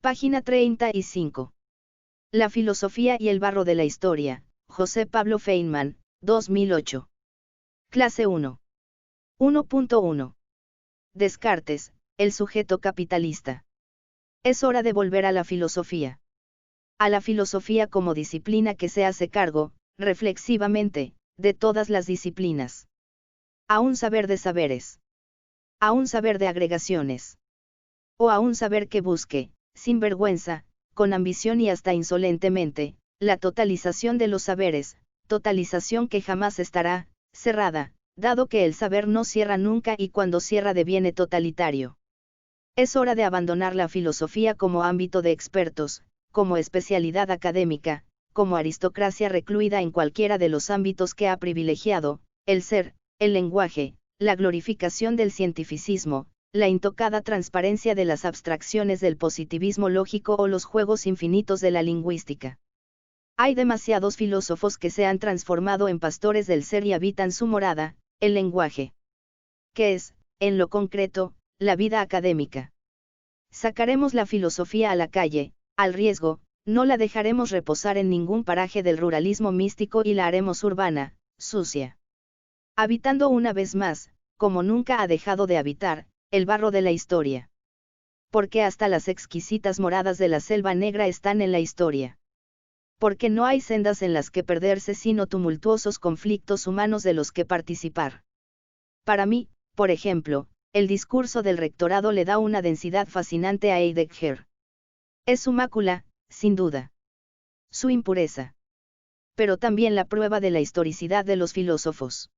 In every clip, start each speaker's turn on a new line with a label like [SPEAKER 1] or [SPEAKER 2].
[SPEAKER 1] Página 35. La filosofía y el barro de la historia, José Pablo Feynman, 2008. Clase 1. 1.1. Descartes, el sujeto capitalista. Es hora de volver a la filosofía. A la filosofía como disciplina que se hace cargo, reflexivamente, de todas las disciplinas. A un saber de saberes. A un saber de agregaciones. O a un saber que busque, sin vergüenza, con ambición y hasta insolentemente, la totalización de los saberes, totalización que jamás estará cerrada, dado que el saber no cierra nunca y cuando cierra deviene totalitario. Es hora de abandonar la filosofía como ámbito de expertos, como especialidad académica, como aristocracia recluida en cualquiera de los ámbitos que ha privilegiado, el ser, el lenguaje, la glorificación del cientificismo, la intocada transparencia de las abstracciones del positivismo lógico o los juegos infinitos de la lingüística. Hay demasiados filósofos que se han transformado en pastores del ser y habitan su morada, el lenguaje. ¿Qué es, en lo concreto, la vida académica? Sacaremos la filosofía a la calle, al riesgo, no la dejaremos reposar en ningún paraje del ruralismo místico y la haremos urbana, sucia. Habitando una vez más, como nunca ha dejado de habitar, el barro de la historia. Porque hasta las exquisitas moradas de la selva negra están en la historia. Porque no hay sendas en las que perderse sino tumultuosos conflictos humanos de los que participar. Para mí, por ejemplo, el discurso del rectorado le da una densidad fascinante a Heidegger. Es su mácula, sin duda. Su impureza. Pero también la prueba de la historicidad de los filósofos.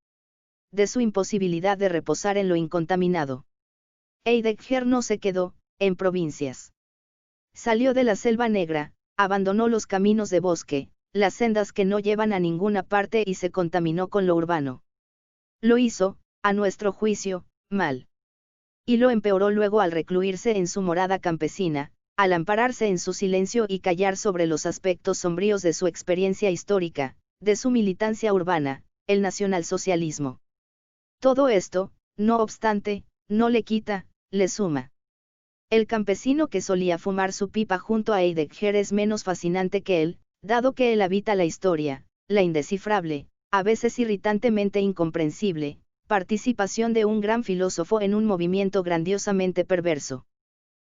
[SPEAKER 1] De su imposibilidad de reposar en lo incontaminado. Heidegger no se quedó, en provincias. Salió de la selva negra, abandonó los caminos de bosque, las sendas que no llevan a ninguna parte y se contaminó con lo urbano. Lo hizo, a nuestro juicio, mal. Y lo empeoró luego al recluirse en su morada campesina, al ampararse en su silencio y callar sobre los aspectos sombríos de su experiencia histórica, de su militancia urbana, el nacionalsocialismo. Todo esto, no obstante, no le quita, le suma. El campesino que solía fumar su pipa junto a Heidegger es menos fascinante que él, dado que él habita la historia, la indescifrable, a veces irritantemente incomprensible, participación de un gran filósofo en un movimiento grandiosamente perverso.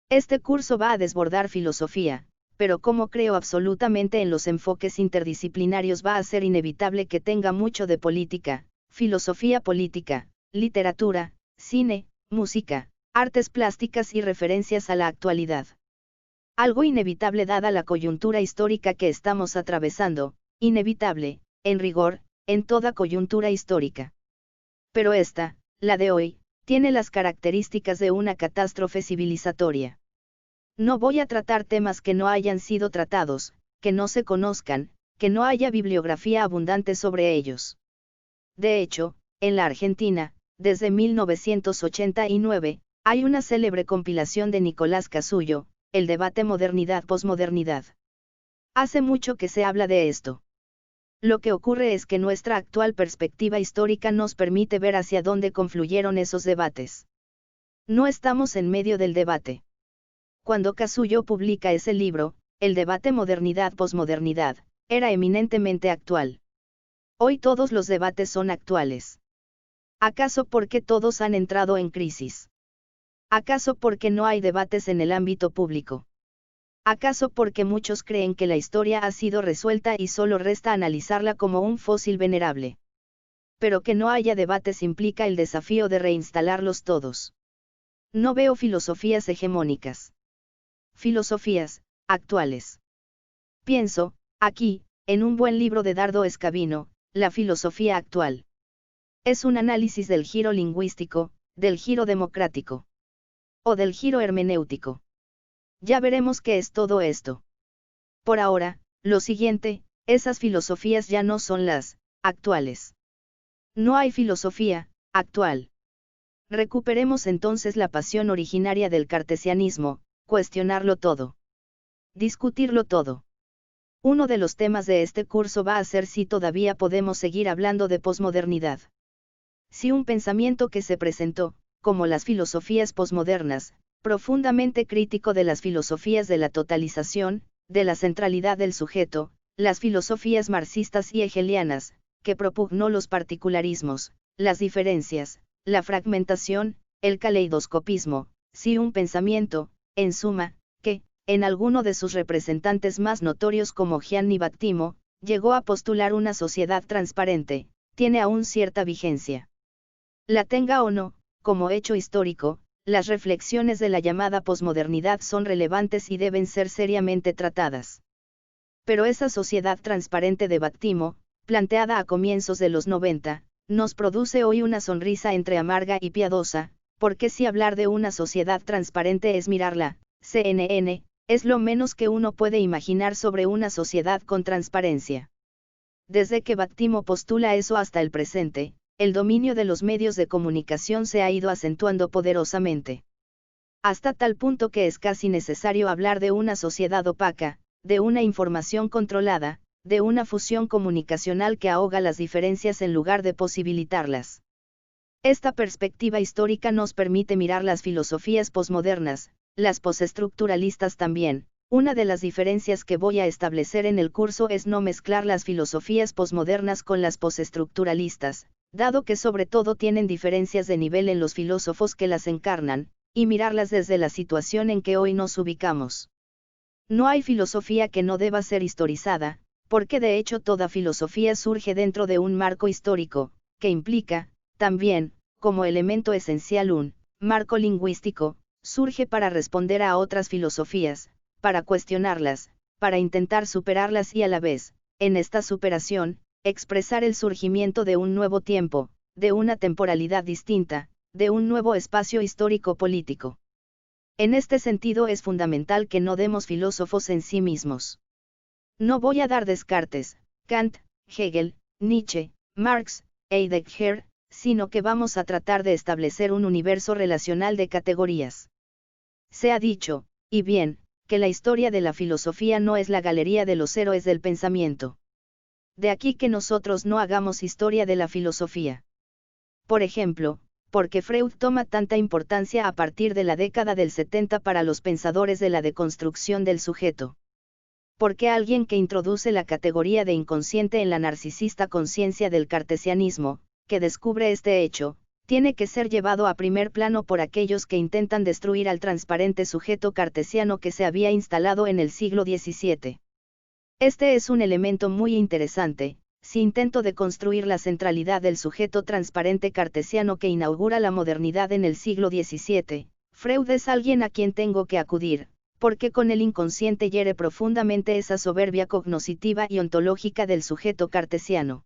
[SPEAKER 1] Este curso va a desbordar filosofía, pero como creo absolutamente en los enfoques interdisciplinarios va a ser inevitable que tenga mucho de política, filosofía política, literatura, cine, música, artes plásticas y referencias a la actualidad. Algo inevitable dada la coyuntura histórica que estamos atravesando, inevitable, en rigor, en toda coyuntura histórica. Pero esta, la de hoy, tiene las características de una catástrofe civilizatoria. No voy a tratar temas que no hayan sido tratados, que no se conozcan, que no haya bibliografía abundante sobre ellos. De hecho, en la Argentina, desde 1989, hay una célebre compilación de Nicolás Casullo, El debate modernidad-posmodernidad. Hace mucho que se habla de esto. Lo que ocurre es que nuestra actual perspectiva histórica nos permite ver hacia dónde confluyeron esos debates. No estamos en medio del debate. Cuando Casullo publica ese libro, El debate modernidad-posmodernidad, era eminentemente actual. Hoy todos los debates son actuales. ¿Acaso porque todos han entrado en crisis? ¿Acaso porque no hay debates en el ámbito público? ¿Acaso porque muchos creen que la historia ha sido resuelta y solo resta analizarla como un fósil venerable? Pero que no haya debates implica el desafío de reinstalarlos todos. No veo filosofías hegemónicas. Filosofías, actuales. Pienso, aquí, en un buen libro de Dardo Escavino, La filosofía actual. Es un análisis del giro lingüístico, del giro democrático. O del giro hermenéutico. Ya veremos qué es todo esto. Por ahora, lo siguiente, esas filosofías ya no son las actuales. No hay filosofía actual. Recuperemos entonces la pasión originaria del cartesianismo, cuestionarlo todo. Discutirlo todo. Uno de los temas de este curso va a ser si todavía podemos seguir hablando de posmodernidad. Si un pensamiento que se presentó, como las filosofías posmodernas, profundamente crítico de las filosofías de la totalización, de la centralidad del sujeto, las filosofías marxistas y hegelianas, que propugnó los particularismos, las diferencias, la fragmentación, el caleidoscopismo, sí un pensamiento, en suma, que, en alguno de sus representantes más notorios como Gianni Battimo, llegó a postular una sociedad transparente, tiene aún cierta vigencia. La tenga o no, como hecho histórico, las reflexiones de la llamada posmodernidad son relevantes y deben ser seriamente tratadas. Pero esa sociedad transparente de Battimo, planteada a comienzos de los 90, nos produce hoy una sonrisa entre amarga y piadosa, porque si hablar de una sociedad transparente es mirarla, CNN, es lo menos que uno puede imaginar sobre una sociedad con transparencia. Desde que Battimo postula eso hasta el presente, el dominio de los medios de comunicación se ha ido acentuando poderosamente. Hasta tal punto que es casi necesario hablar de una sociedad opaca, de una información controlada, de una fusión comunicacional que ahoga las diferencias en lugar de posibilitarlas. Esta perspectiva histórica nos permite mirar las filosofías posmodernas, las postestructuralistas también. Una de las diferencias que voy a establecer en el curso es no mezclar las filosofías posmodernas con las postestructuralistas, dado que sobre todo tienen diferencias de nivel en los filósofos que las encarnan, y mirarlas desde la situación en que hoy nos ubicamos. No hay filosofía que no deba ser historizada, porque de hecho toda filosofía surge dentro de un marco histórico, que implica, también, como elemento esencial un marco lingüístico, surge para responder a otras filosofías, para cuestionarlas, para intentar superarlas y a la vez, en esta superación, expresar el surgimiento de un nuevo tiempo, de una temporalidad distinta, de un nuevo espacio histórico-político. En este sentido es fundamental que no demos filósofos en sí mismos. No voy a dar Descartes, Kant, Hegel, Nietzsche, Marx, Heidegger, sino que vamos a tratar de establecer un universo relacional de categorías. Se ha dicho, y bien, que la historia de la filosofía no es la galería de los héroes del pensamiento. De aquí que nosotros no hagamos historia de la filosofía. Por ejemplo, porque Freud toma tanta importancia a partir de la década del 70 para los pensadores de la deconstrucción del sujeto. Porque alguien que introduce la categoría de inconsciente en la narcisista conciencia del cartesianismo, que descubre este hecho, tiene que ser llevado a primer plano por aquellos que intentan destruir al transparente sujeto cartesiano que se había instalado en el siglo XVII. Este es un elemento muy interesante, si intento de construir la centralidad del sujeto transparente cartesiano que inaugura la modernidad en el siglo XVII, Freud es alguien a quien tengo que acudir, porque con el inconsciente hiere profundamente esa soberbia cognoscitiva y ontológica del sujeto cartesiano.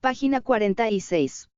[SPEAKER 1] Página 46.